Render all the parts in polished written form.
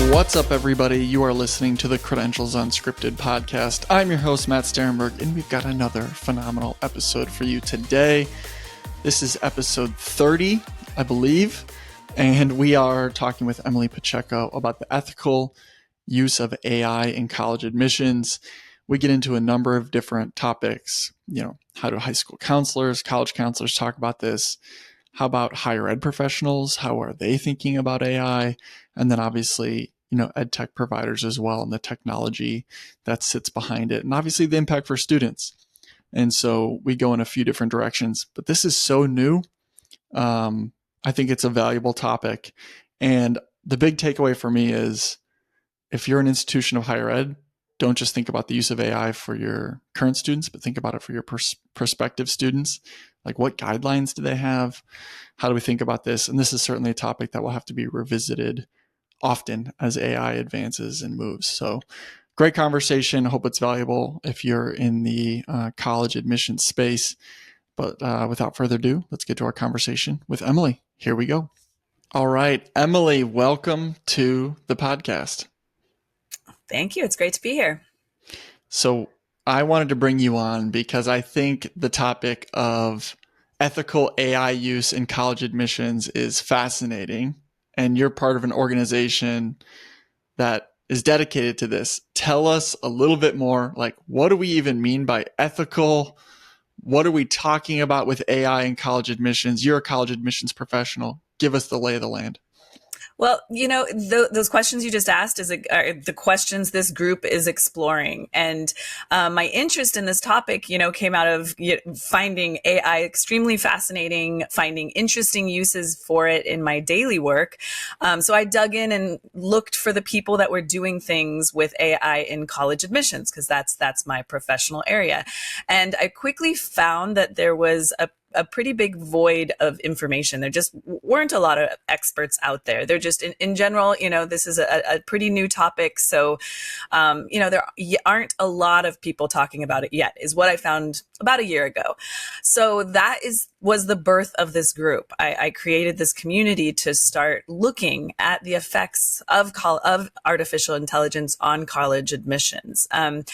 What's up, everybody? You are listening to the Credentials Unscripted podcast. I'm your host, Matt Sterenberg, and we've got another phenomenal episode for you today. This is episode 30, I believe, and we are talking with Emily Pacheco about the ethical use of AI in college admissions. We get into a number of different topics. How do high school counselors, college counselors talk about this? How about higher ed professionals? How are they thinking about AI? And then obviously, ed tech providers as well, and the technology that sits behind it, and obviously the impact for students. And so we go in a few different directions, but this is so new. I think it's a valuable topic. And the big takeaway for me is, if you're an institution of higher ed, don't just think about the use of AI for your current students, but think about it for your prospective students. Like, what guidelines do they have? How do we think about this? And this is certainly a topic that will have to be revisited often as AI advances and moves. So great conversation. Hope it's valuable if you're in the college admissions space. But without further ado, let's get to our conversation with Emily. Here we go. All right, Emily, welcome to the podcast. Thank you. It's great to be here. So I wanted to bring you on because I think the topic of ethical AI use in college admissions is fascinating. And you're part of an organization that is dedicated to this. Tell us a little bit more, like, what do we even mean by ethical? What are we talking about with AI in college admissions? You're a college admissions professional. Give us the lay of the land. Well, those questions you just asked are the questions this group is exploring. And my interest in this topic, came out of finding AI extremely fascinating, finding interesting uses for it in my daily work. So I dug in and looked for the people that were doing things with AI in college admissions, because that's my professional area. And I quickly found that there was a pretty big void of information. There just weren't a lot of experts out there. They're just in general, this is a pretty new topic. So, there aren't a lot of people talking about it yet, is what I found about a year ago. So that was the birth of this group. I created this community to start looking at the effects of artificial intelligence on college admissions. And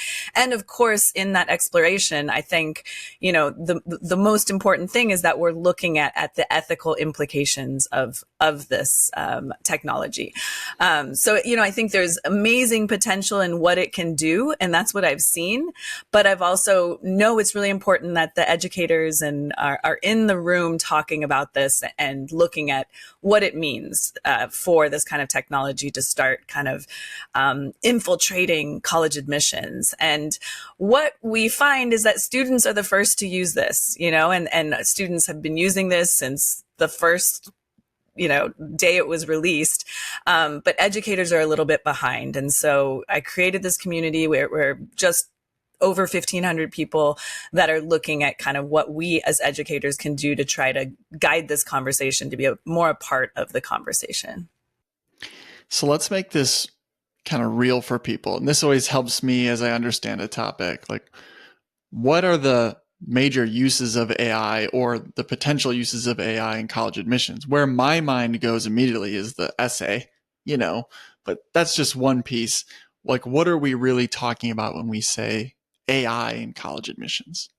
of course, in that exploration, I think, the most important thing is that we're looking at the ethical implications of this technology. So, I think there's amazing potential in what it can do, and that's what I've seen. But I've also know it's really important that the educators are in the room talking about this and looking at what it means for this kind of technology to start kind of infiltrating college admissions. And what we find is that students are the first to use this, and students have been using this since the first day it was released. But educators are a little bit behind. And so I created this community where we're just over 1,500 people that are looking at kind of what we as educators can do to try to guide this conversation to be more a part of the conversation. So let's make this kind of real for people. And this always helps me as I understand a topic. Like, what are the major uses of AI or the potential uses of AI in college admissions? Where my mind goes immediately is the essay, but that's just one piece. Like, what are we really talking about when we say AI in college admissions?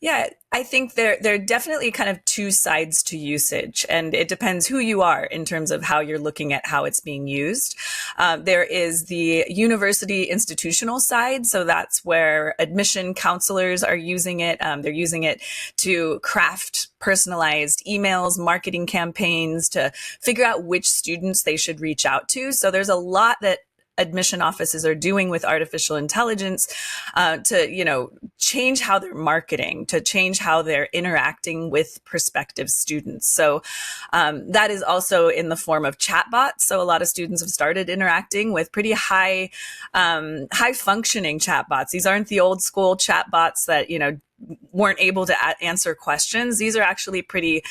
Yeah, I think there are definitely kind of two sides to usage, and it depends who you are in terms of how you're looking at how it's being used. There is the university institutional side. So that's where admission counselors are using it. They're using it to craft personalized emails, marketing campaigns, to figure out which students they should reach out to. So there's a lot that admission offices are doing with artificial intelligence to, change how they're marketing, to change how they're interacting with prospective students. So that is also in the form of chatbots. So a lot of students have started interacting with pretty high functioning chatbots. These aren't the old school chatbots that, weren't able to answer questions. These are actually pretty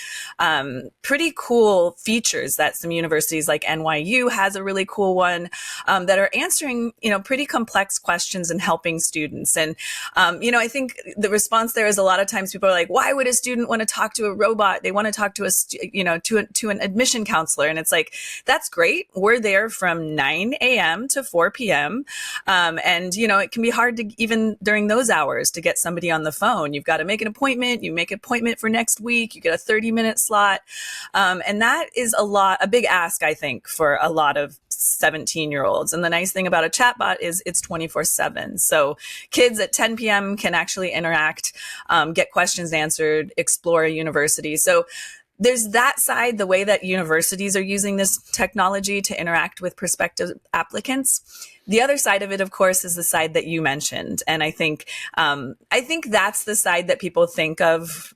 cool features that some universities like NYU has a really cool one that are answering, pretty complex questions and helping students. And, I think the response there is a lot of times people are like, why would a student want to talk to a robot? They want to talk to to an admission counselor. And it's like, that's great. We're there from 9 a.m. to 4 p.m. And, it can be hard to even during those hours to get somebody on the phone. You've got to make an appointment. You make an appointment for next week. You get a 30-minute slot. And that is a big ask, I think, for a lot of 17-year-olds. And the nice thing about a chatbot is it's 24/7. So kids at 10 p.m. can actually interact, get questions answered, explore a university. So there's that side, the way that universities are using this technology to interact with prospective applicants. The other side of it, of course, is the side that you mentioned. And I think that's the side that people think of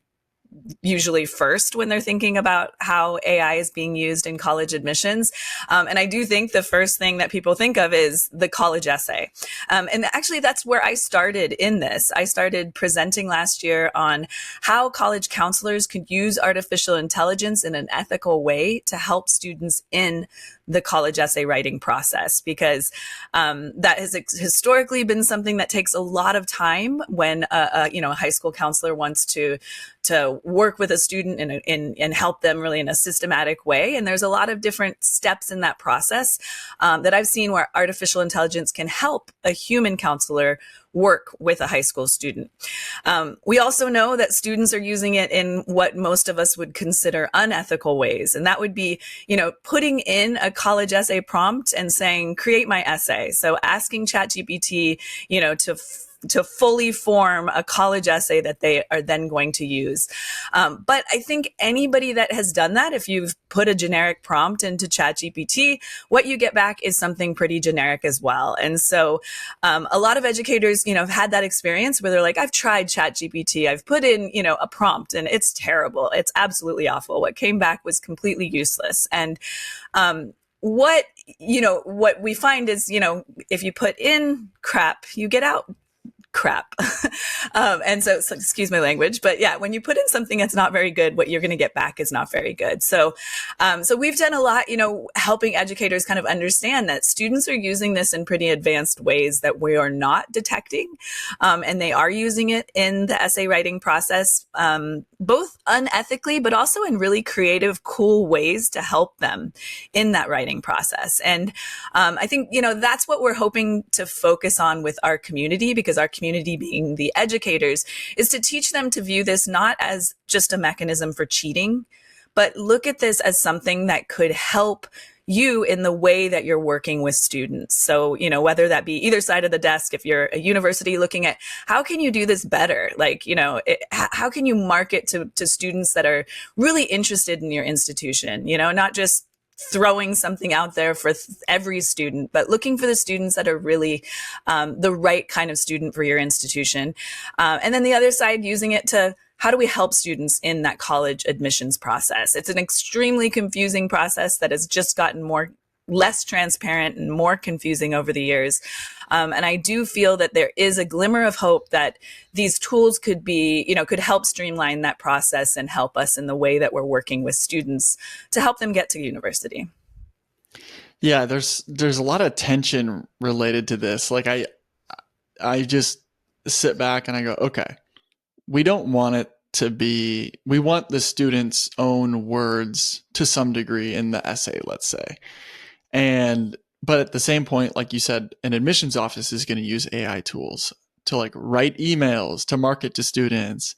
usually first when they're thinking about how AI is being used in college admissions. And I do think the first thing that people think of is the college essay. And actually, that's where I started in this. I started presenting last year on how college counselors could use artificial intelligence in an ethical way to help students in the college essay writing process, because that has historically been something that takes a lot of time when a high school counselor wants to work with a student and help them really in a systematic way. And there's a lot of different steps in that process that I've seen where artificial intelligence can help a human counselor work with a high school student. We also know that students are using it in what most of us would consider unethical ways. And that would be, putting in a college essay prompt and saying, create my essay. So asking ChatGPT, to fully form a college essay that they are then going to use. But I think anybody that has done that, if you've put a generic prompt into ChatGPT, what you get back is something pretty generic as well. And so a lot of educators, have had that experience where they're like, I've tried ChatGPT, I've put in, a prompt and it's terrible. It's absolutely awful. What came back was completely useless. And what we find is, if you put in crap, you get out crap. And so excuse my language, but yeah, when you put in something that's not very good, what you're going to get back is not very good. So we've done a lot, helping educators kind of understand that students are using this in pretty advanced ways that we are not detecting. And they are using it in the essay writing process, both unethically, but also in really creative, cool ways to help them in that writing process. And I think, that's what we're hoping to focus on with our community, because our community being the educators is to teach them to view this not as just a mechanism for cheating, but look at this as something that could help you in the way that you're working with students. So, whether that be either side of the desk, if you're a university looking at how can you do this better? Like, how can you market to students that are really interested in your institution, not just throwing something out there for every student, but looking for the students that are really the right kind of student for your institution. And then the other side, using it to how do we help students in that college admissions process? It's an extremely confusing process that has just gotten less transparent and more confusing over the years. And I do feel that there is a glimmer of hope that these tools could help streamline that process and help us in the way that we're working with students to help them get to university. Yeah, there's a lot of tension related to this. Like I just sit back and I go, okay, we don't want it to be, we want the student's own words to some degree in the essay, let's say. But at the same point, like you said, an admissions office is going to use AI tools to write emails, to market to students.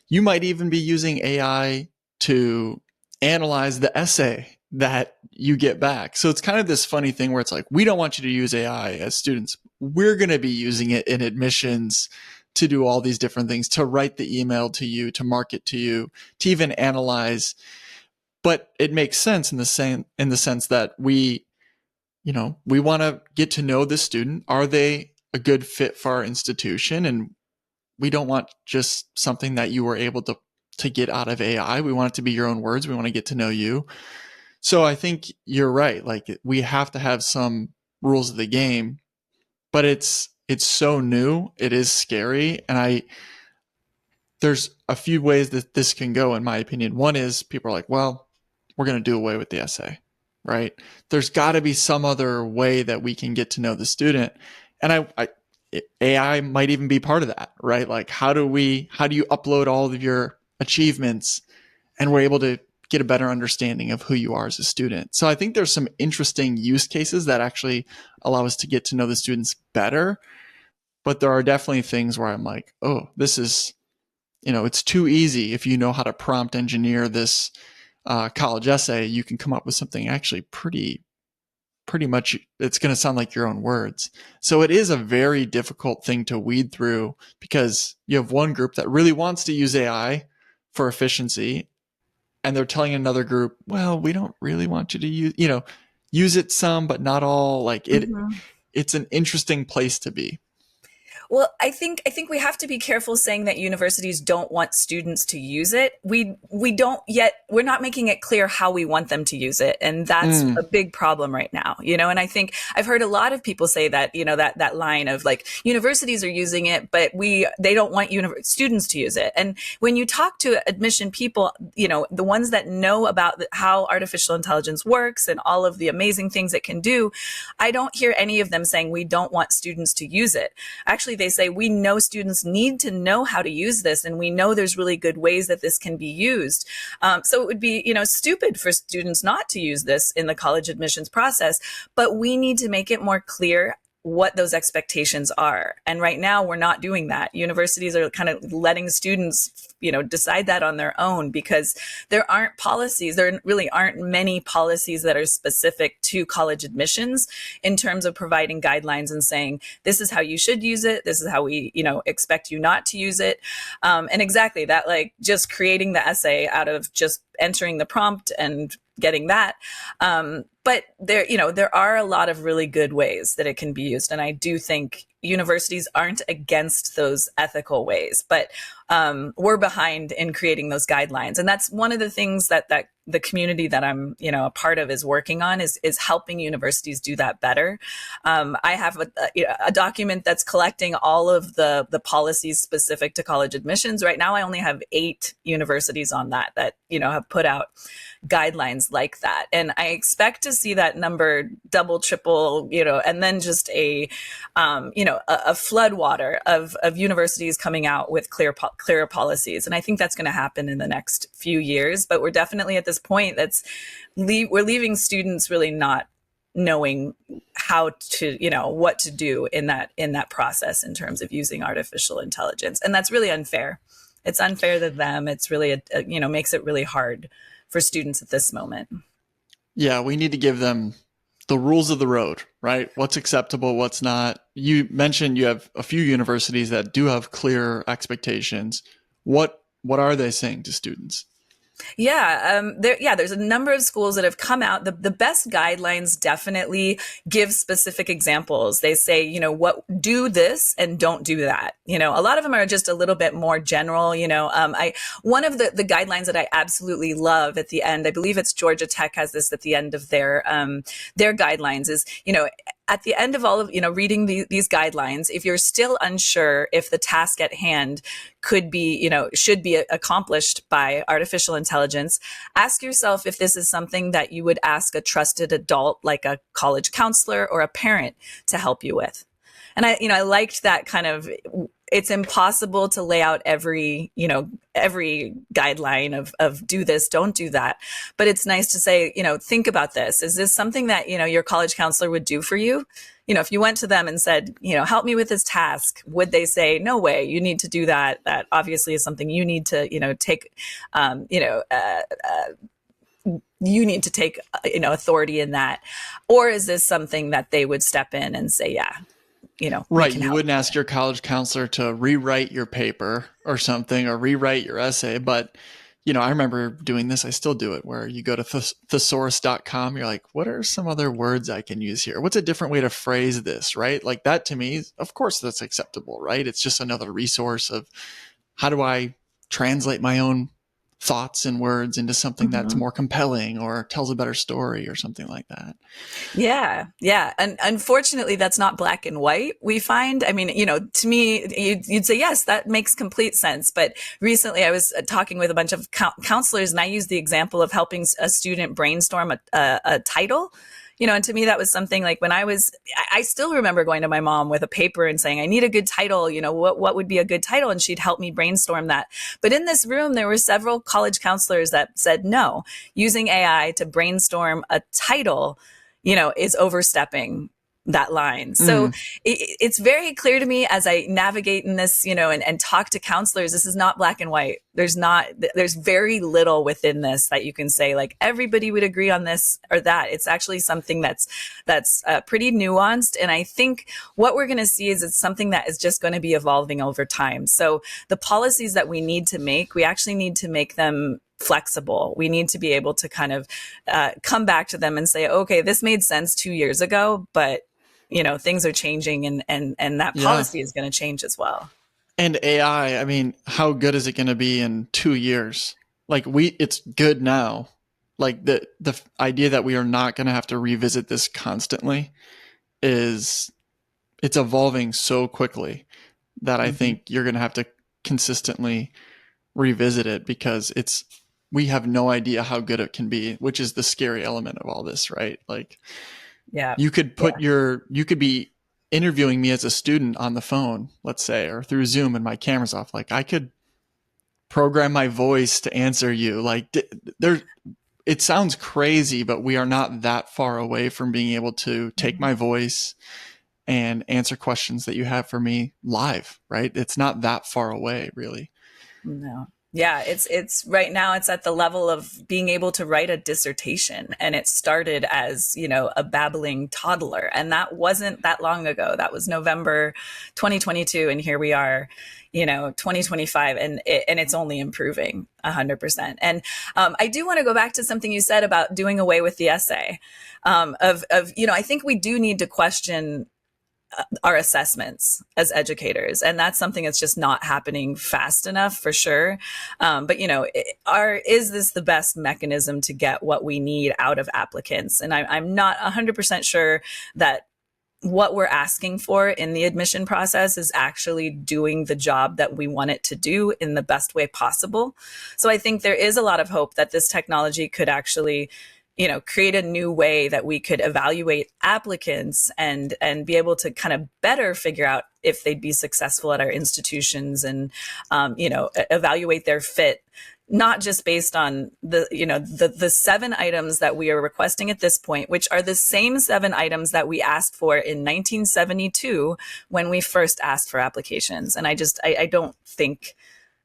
You might even be using AI to analyze the essay that you get back. So it's kind of this funny thing where it's like, we don't want you to use AI as students. We're going to be using it in admissions to do all these different things, to write the email to you, to market to you, to even analyze. But it makes sense in the sense that we want to get to know the student. Are they a good fit for our institution? And we don't want just something that you were able to get out of AI. We want it to be your own words. We want to get to know you. So I think you're right. We have to have some rules of the game, but it's so new. It is scary. And there's a few ways that this can go, in my opinion. One is people are like, well, we're going to do away with the essay, right? There's got to be some other way that we can get to know the student. And AI might even be part of that, right? Like, how do you upload all of your achievements and we're able to get a better understanding of who you are as a student? So I think there's some interesting use cases that actually allow us to get to know the students better. But there are definitely things where I'm like, oh, this is, it's too easy. If you know how to prompt engineer this college essay, you can come up with something actually pretty much, it's going to sound like your own words. So it is a very difficult thing to weed through, because you have one group that really wants to use AI for efficiency, and they're telling another group, well, we don't really want you to use it some, but not all. Like it's an interesting place to be. Well, I think we have to be careful saying that universities don't want students to use it. We don't yet, we're not making it clear how we want them to use it. And that's a big problem right now, and I think I've heard a lot of people say that, that line of like, universities are using it, but they don't want students to use it. And when you talk to admission people, the ones that know about how artificial intelligence works and all of the amazing things it can do, I don't hear any of them saying we don't want students to use it. Actually, they say we know students need to know how to use this, and we know there's really good ways that this can be used. So it would be, stupid for students not to use this in the college admissions process, but we need to make it more clear what those expectations are. And right now we're not doing that. Universities are kind of letting students, decide that on their own, because there aren't policies. There really aren't many policies that are specific to college admissions in terms of providing guidelines and saying, this is how you should use it. This is how we, expect you not to use it. And exactly that, like just creating the essay out of just entering the prompt and getting that. But there are a lot of really good ways that it can be used. And I do think universities aren't against those ethical ways, but we're behind in creating those guidelines. And that's one of the things that the community that I'm, a part of is working on is helping universities do that better. I have a document that's collecting all of the policies specific to college admissions. Right now, I only have 8 universities on that have put out guidelines like that. And I expect to see that number double, triple, and then just a floodwater of universities coming out with clearer policies. And I think that's going to happen in the next few years. But we're definitely at this point we're leaving students really not knowing how to, what to do in that process in terms of using artificial intelligence. And that's really unfair. It's unfair to them. It's really, makes it really hard for students at this moment. Yeah, we need to give them the rules of the road, right? What's acceptable, what's not. You mentioned you have a few universities that do have clear expectations. What are they saying to students? Yeah, there's a number of schools that have come out. The best guidelines definitely give specific examples. They say, do this and don't do that. A lot of them are just a little bit more general. One of the guidelines that I absolutely love at the end, I believe it's Georgia Tech has this at the end of their guidelines is, at the end of all of, reading these guidelines, if you're still unsure if the task at hand could be, should be accomplished by artificial intelligence, ask yourself if this is something that you would ask a trusted adult like a college counselor or a parent to help you with. And I liked that kind of, it's impossible to lay out every guideline of do this, don't do that. But it's nice to say, think about this. Is this something that, your college counselor would do for you? If you went to them and said, help me with this task, would they say, no way, you need to do that? That obviously is something you need to, take, you need to take, authority in that. Or is this something that they would step in and say, yeah, right. You wouldn't ask your college counselor to rewrite your paper or something, or rewrite your essay. But, I remember doing this. I still do it, where you go to thesaurus.com. You're like, what are some other words I can use here? What's a different way to phrase this? Right. Like that to me, of course, that's acceptable, right? It's just another resource of how do I translate my own thoughts and words into something that's more compelling or tells a better story or something like that. Yeah, yeah. And unfortunately, that's not black and white, we find. I mean, to me, you'd say, yes, that makes complete sense. But recently I was talking with a bunch of counselors, and I used the example of helping a student brainstorm a title. And to me, that was something like when I still remember going to my mom with a paper and saying, I need a good title. What would be a good title? And she'd help me brainstorm that. But in this room, there were several college counselors that said, no, using AI to brainstorm a title is overstepping that line. So it's very clear to me as I navigate in this, and talk to counselors, this is not black and white. There's very little within this that you can say like everybody would agree on this or that. It's actually something that's pretty nuanced. And I think what we're going to see is it's something that is just going to be evolving over time. So the policies that we need to make, we actually need to make them flexible. We need to be able to kind of come back to them and say, okay, this made sense 2 years ago, but things are changing, and that policy is going to change as well. And AI, I mean, how good is it going to be in 2 years? Like it's good now. Like the idea that we are not going to have to revisit this constantly it's evolving so quickly that I think you're going to have to consistently revisit it because we have no idea how good it can be, which is the scary element of all this, right? Like, yeah, you could you could be interviewing me as a student on the phone, let's say, or through Zoom and my camera's off. Like I could program my voice to answer you. Like it sounds crazy, but we are not that far away from being able to take my voice and answer questions that you have for me live, right? It's not that far away, really. No. Yeah, it's right now it's at the level of being able to write a dissertation, and it started as, a babbling toddler, and that wasn't that long ago. That was November 2022, and here we are, 2025, and it's only improving 100%. And I do want to go back to something you said about doing away with the essay. I think we do need to question our assessments as educators. And that's something that's just not happening fast enough for sure. But is this the best mechanism to get what we need out of applicants? And I'm not 100% sure that what we're asking for in the admission process is actually doing the job that we want it to do in the best way possible. So I think there is a lot of hope that this technology could actually create a new way that we could evaluate applicants and be able to kind of better figure out if they'd be successful at our institutions and, evaluate their fit, not just based on the 7 items that we are requesting at this point, which are the same 7 items that we asked for in 1972 when we first asked for applications. And I don't think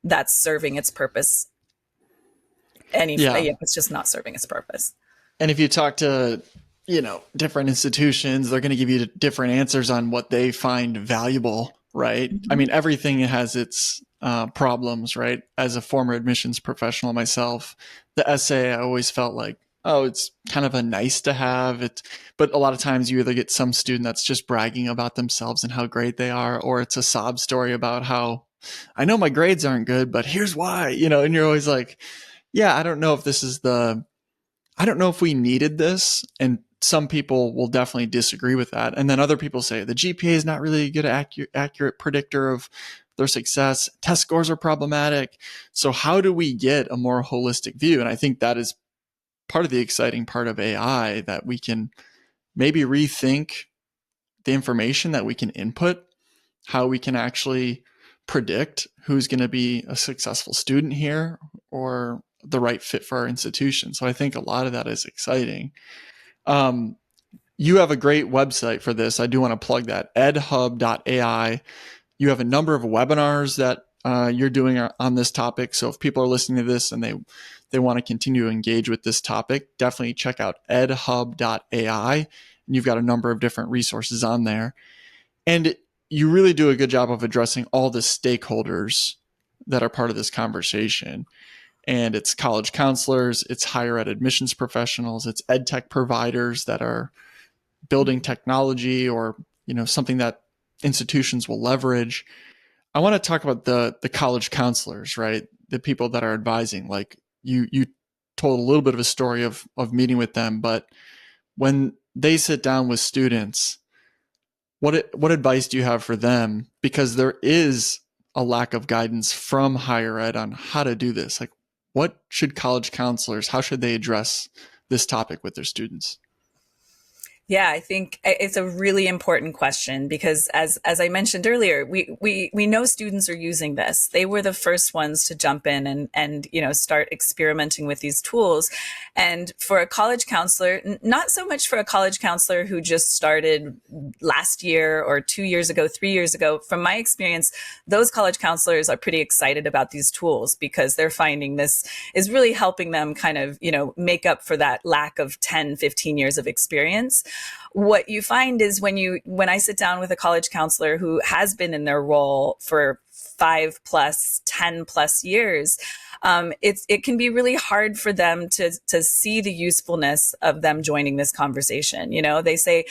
that's serving its purpose. It's just not serving its purpose. And if you talk to, different institutions, they're going to give you different answers on what they find valuable, right? I mean, everything has its problems, right? As a former admissions professional myself, the essay, I always felt like, oh, it's kind of a nice to have. But a lot of times you either get some student that's just bragging about themselves and how great they are, or it's a sob story about how, I know my grades aren't good, but here's why, and you're always like, yeah, I don't know if we needed this. And some people will definitely disagree with that. And then other people say the GPA is not really a good accurate predictor of their success. Test scores are problematic. So how do we get a more holistic view? And I think that is part of the exciting part of AI, that we can maybe rethink the information that we can input, how we can actually predict who's going to be a successful student here or the right fit for our institution. So I think a lot of that is exciting. You have a great website for this. I do want to plug that, edhub.ai. You have a number of webinars that you're doing on this topic. So if people are listening to this and they want to continue to engage with this topic, definitely check out edhub.ai. And you've got a number of different resources on there. And you really do a good job of addressing all the stakeholders that are part of this conversation. And it's college counselors, it's higher ed admissions professionals, it's ed tech providers that are building technology or, something that institutions will leverage. I want to talk about the college counselors, right? The people that are advising, like you told a little bit of a story of meeting with them, but when they sit down with students, what advice do you have for them? Because there is a lack of guidance from higher ed on how to do this. Like, what should college counselors, how should they address this topic with their students? Yeah, I think it's a really important question because as I mentioned earlier, we know students are using this. They were the first ones to jump in and start experimenting with these tools. And for a college counselor, not so much for a college counselor who just started last year or 2 years ago, 3 years ago, from my experience, those college counselors are pretty excited about these tools because they're finding this is really helping them kind of, make up for that lack of 10, 15 years of experience. What you find is when I sit down with a college counselor who has been in their role for 5 plus, 10 plus years, it can be really hard for them to see the usefulness of them joining this conversation. They say,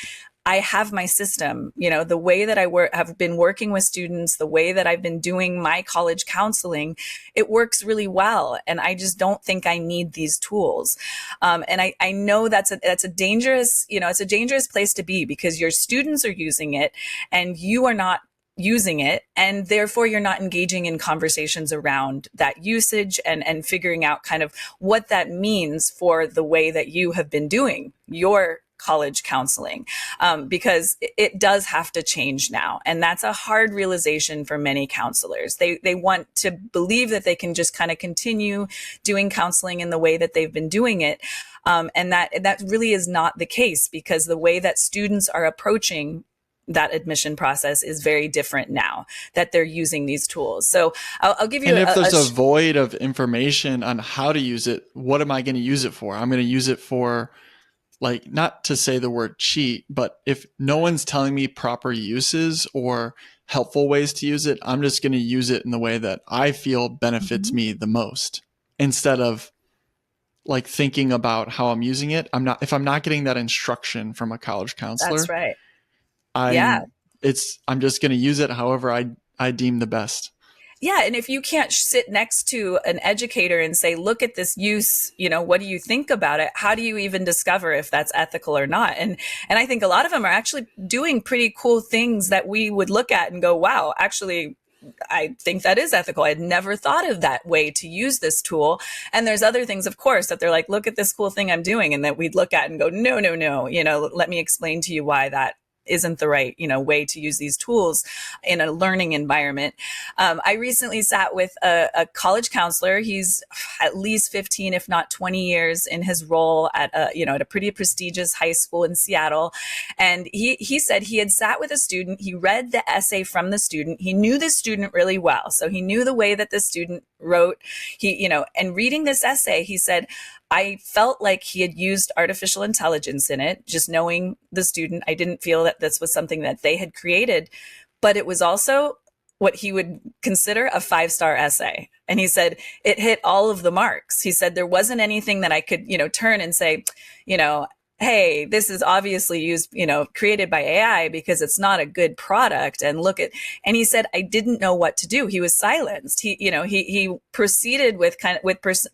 I have my system, the way that I have been working with students, the way that I've been doing my college counseling, it works really well. And I just don't think I need these tools. And I know that's a dangerous, it's a dangerous place to be because your students are using it and you are not using it. And therefore you're not engaging in conversations around that usage and figuring out kind of what that means for the way that you have been doing your college counseling, because it does have to change now. And that's a hard realization for many counselors. They want to believe that they can just kind of continue doing counseling in the way that they've been doing it. And that really is not the case because the way that students are approaching that admission process is very different now that they're using these tools. So I'll give you and if there's a void of information on how to use it, what am I going to use it for? I'm going to use it for, like, not to say the word cheat, but if no one's telling me proper uses or helpful ways to use it, I'm just going to use it in the way that I feel benefits me the most, instead of like thinking about how I'm using it. If I'm not getting that instruction from a college counselor, That's right. I'm just going to use it however I deem the best. Yeah. And if you can't sit next to an educator and say, look at this use, what do you think about it? How do you even discover if that's ethical or not? And I think a lot of them are actually doing pretty cool things that we would look at and go, wow, actually, I think that is ethical. I'd never thought of that way to use this tool. And there's other things, of course, that they're like, look at this cool thing I'm doing. And that we'd look at and go, no, let me explain to you why that isn't the right, way to use these tools in a learning environment. I recently sat with a college counselor. He's at least 15, if not 20 years in his role at a pretty prestigious high school in Seattle. And he said he had sat with a student. He read the essay from the student. He knew the student really well. So he knew the way that the student wrote. And reading this essay, he said, I felt like he had used artificial intelligence in it, just knowing the student. I didn't feel that this was something that they had created, but it was also what he would consider a 5-star essay. And he said, it hit all of the marks. He said, there wasn't anything that I could, turn and say, hey, this is obviously used, created by AI because it's not a good product. And and he said, I didn't know what to do. He was silenced. He proceeded with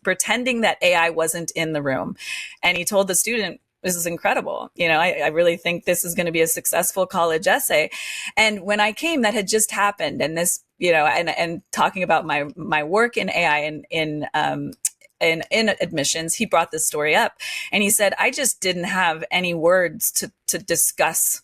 pretending that AI wasn't in the room. And he told the student, this is incredible. I really think this is going to be a successful college essay. And when I came, that had just happened. And this, and talking about my work in AI in admissions, he brought this story up and he said, I just didn't have any words to discuss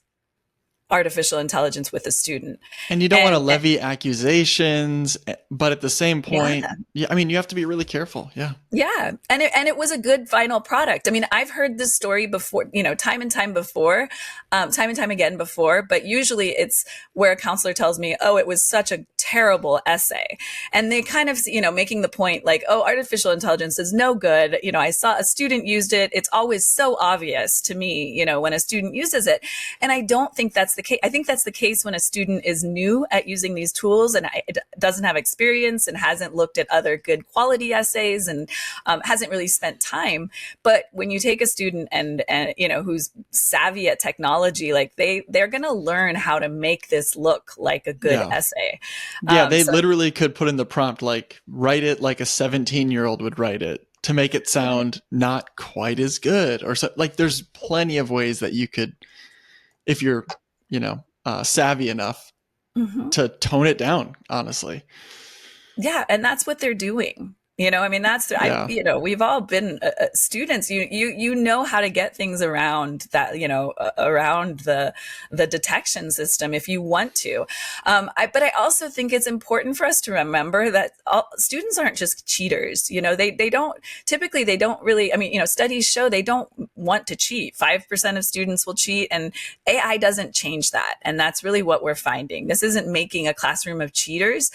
artificial intelligence with a student. And you don't want to levy accusations, but at the same point, you have to be really careful. Yeah. Yeah. And it was a good final product. I mean, I've heard this story before, time and time again before, but usually it's where a counselor tells me, oh, it was such a terrible essay. And they kind of, making the point like, oh, artificial intelligence is no good. I saw a student used it. It's always so obvious to me, when a student uses it. And I don't think that's the case. I think that's the case when a student is new at using these tools and doesn't have experience and hasn't looked at other good quality essays and hasn't really spent time. But when you take a student and who's savvy at technology, like they're going to learn how to make this look like a good essay. Yeah, they literally could put in the prompt, like write it like a 17-year-old would write it to make it sound not quite as good, or so. Like, there's plenty of ways that you could, if you're, savvy enough, to tone it down, honestly. Yeah, and that's what they're doing. I mean, Yeah. we've all been students. You know how to get things around that, around the detection system if you want to. But I also think it's important for us to remember that students aren't just cheaters. They don't typically, they don't really, I mean, studies show they don't want to cheat. 5% of students will cheat, and AI doesn't change that. And that's really what we're finding. This isn't making a classroom of cheaters.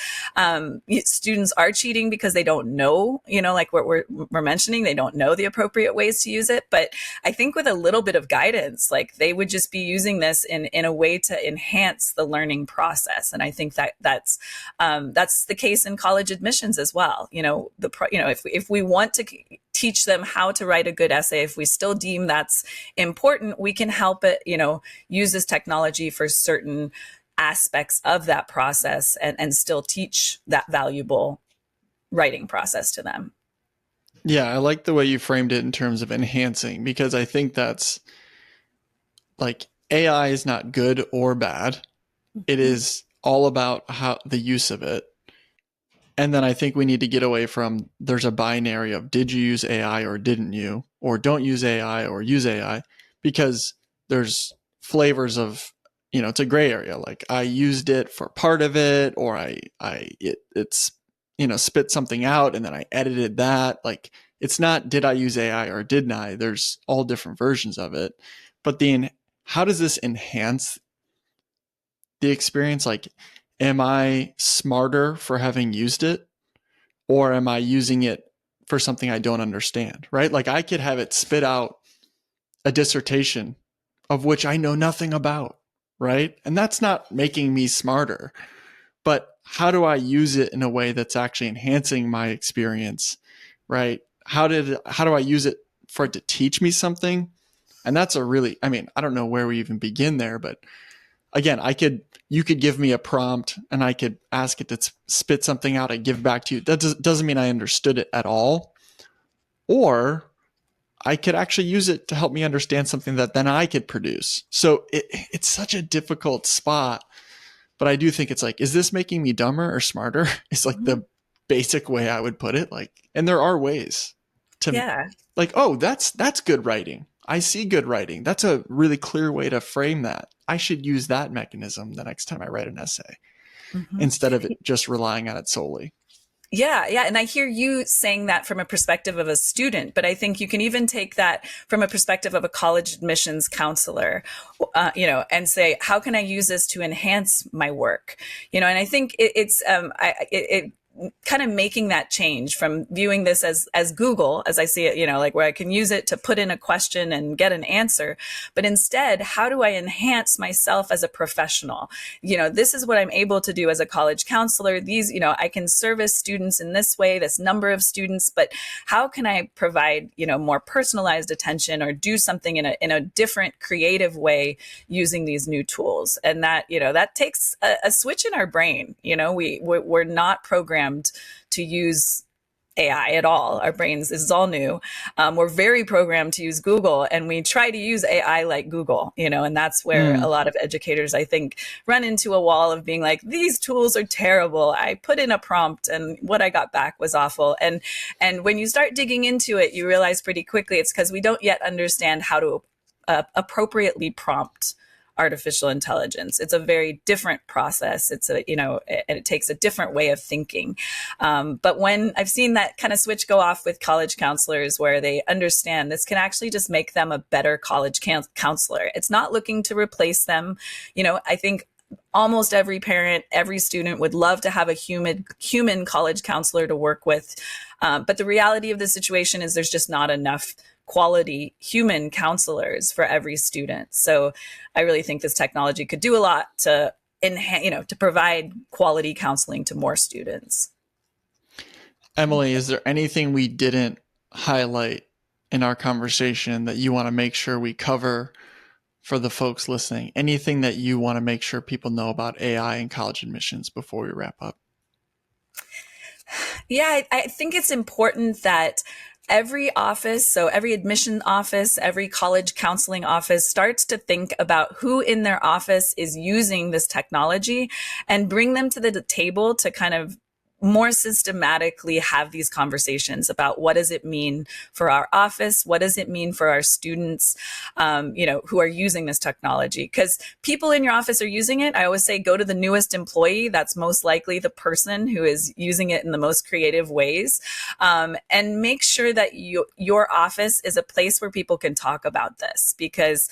Students are cheating because they don't know, like what we're mentioning, they don't know the appropriate ways to use it. But I think with a little bit of guidance, like, they would just be using this in a way to enhance the learning process. And I think that's the case in college admissions as well. If we want to teach them how to write a good essay, if we still deem that's important, we can help it, use this technology for certain aspects of that process and still teach that valuable writing process to them. Yeah, I like the way you framed it in terms of enhancing, because I think that's, like, AI is not good or bad. It is all about how the use of it. And then I think we need to get away from, there's a binary of, did you use AI or didn't you, or don't use AI or use AI, because there's flavors of, it's a gray area. Like, I used it for part of it, or it's spit something out and then I edited that. Like, it's not, did I use AI or didn't I? There's all different versions of it. But how does this enhance the experience? Like, am I smarter for having used it, or am I using it for something I don't understand? Right? Like, I could have it spit out a dissertation of which I know nothing about, right? And that's not making me smarter. But how do I use it in a way that's actually enhancing my experience, right? How do I use it for it to teach me something? And that's I don't know where we even begin there, but again, you could give me a prompt and I could ask it to spit something out and give back to you. That doesn't mean I understood it at all. Or I could actually use it to help me understand something that then I could produce. So it's such a difficult spot. But I do think it's like, is this making me dumber or smarter? It's like the basic way I would put it. Like, and there are ways to, like, oh, that's good writing. I see good writing. That's a really clear way to frame that. I should use that mechanism the next time I write an essay, instead of it just relying on it solely. Yeah, yeah. And I hear you saying that from a perspective of a student, but I think you can even take that from a perspective of a college admissions counselor, and say, how can I use this to enhance my work? And I think it kind of making that change from viewing this as Google, as I see it, like where I can use it to put in a question and get an answer. But instead, how do I enhance myself as a professional? This is what I'm able to do as a college counselor. These, I can service students in this way, this number of students, but how can I provide, more personalized attention or do something in a different creative way using these new tools? And that, that takes a switch in our brain. We're not programmed to use AI at all. Our brains, this is all new. We're very programmed to use Google, and we try to use AI like Google, and that's where a lot of educators, I think, run into a wall of being like, these tools are terrible. I put in a prompt and what I got back was awful. And when you start digging into it, you realize pretty quickly it's because we don't yet understand how to appropriately prompt artificial intelligence. It's a very different process. It's and it takes a different way of thinking. But when I've seen that kind of switch go off with college counselors, where they understand this can actually just make them a better college counselor. It's not looking to replace them. I think almost every parent, every student would love to have a human college counselor to work with. But the reality of the situation is there's just not enough quality human counselors for every student. So I really think this technology could do a lot to to provide quality counseling to more students. Emily, is there anything we didn't highlight in our conversation that you want to make sure we cover for the folks listening? Anything that you want to make sure people know about AI and college admissions before we wrap up? Yeah, I think it's important that every office, so every admission office, every college counseling office starts to think about who in their office is using this technology and bring them to the table to kind of more systematically have these conversations about what does it mean for our office? What does it mean for our students, who are using this technology? Because people in your office are using it. I always say, go to the newest employee. That's most likely the person who is using it in the most creative ways. And make sure that your office is a place where people can talk about this. Because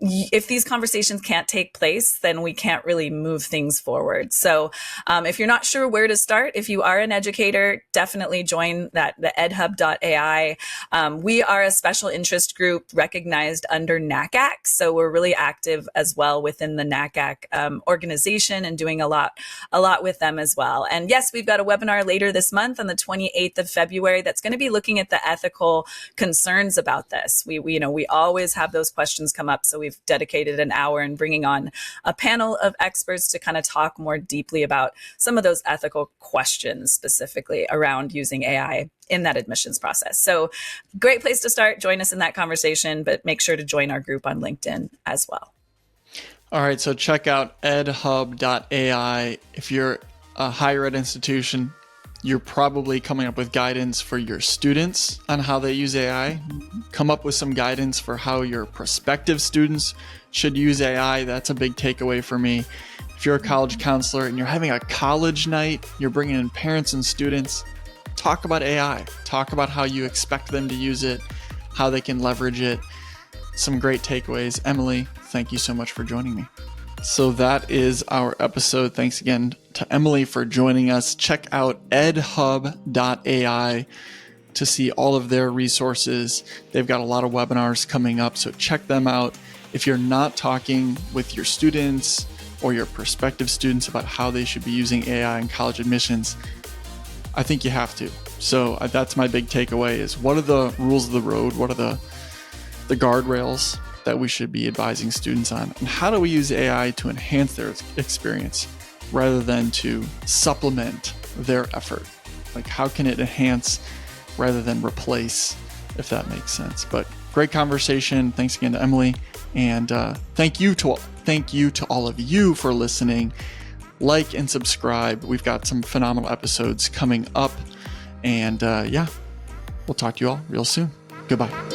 if these conversations can't take place, then we can't really move things forward. So if you're not sure where to start, if you are an educator, definitely join the edhub.ai. We are a special interest group recognized under NACAC. So we're really active as well within the NACAC organization and doing a lot with them as well. And yes, we've got a webinar later this month on the 28th of February that's going to be looking at the ethical concerns about this. We always have those questions come up. So we've dedicated an hour in bringing on a panel of experts to kind of talk more deeply about some of those ethical questions specifically around using AI in that admissions process. So great place to start. Join us in that conversation, but make sure to join our group on LinkedIn as well. All right, so check out edhub.ai. If you're a higher ed institution, you're probably coming up with guidance for your students on how they use AI. Come up with some guidance for how your prospective students should use AI. That's a big takeaway for me. If you're a college counselor and you're having a college night, you're bringing in parents and students, talk about AI. Talk about how you expect them to use it, how they can leverage it. Some great takeaways. Emily, thank you so much for joining me. So that is our episode. Thanks again to Emily for joining us. Check out edhub.ai to see all of their resources. They've got a lot of webinars coming up, so check them out. If you're not talking with your students or your prospective students about how they should be using AI in college admissions, I think you have to. So that's my big takeaway is what are the rules of the road? What are the guardrails that we should be advising students on? And how do we use AI to enhance their experience rather than to supplement their effort? Like how can it enhance rather than replace, if that makes sense? But great conversation. Thanks again to Emily. And thank you to all of you for listening. Like and subscribe. We've got some phenomenal episodes coming up. And we'll talk to you all real soon. Goodbye.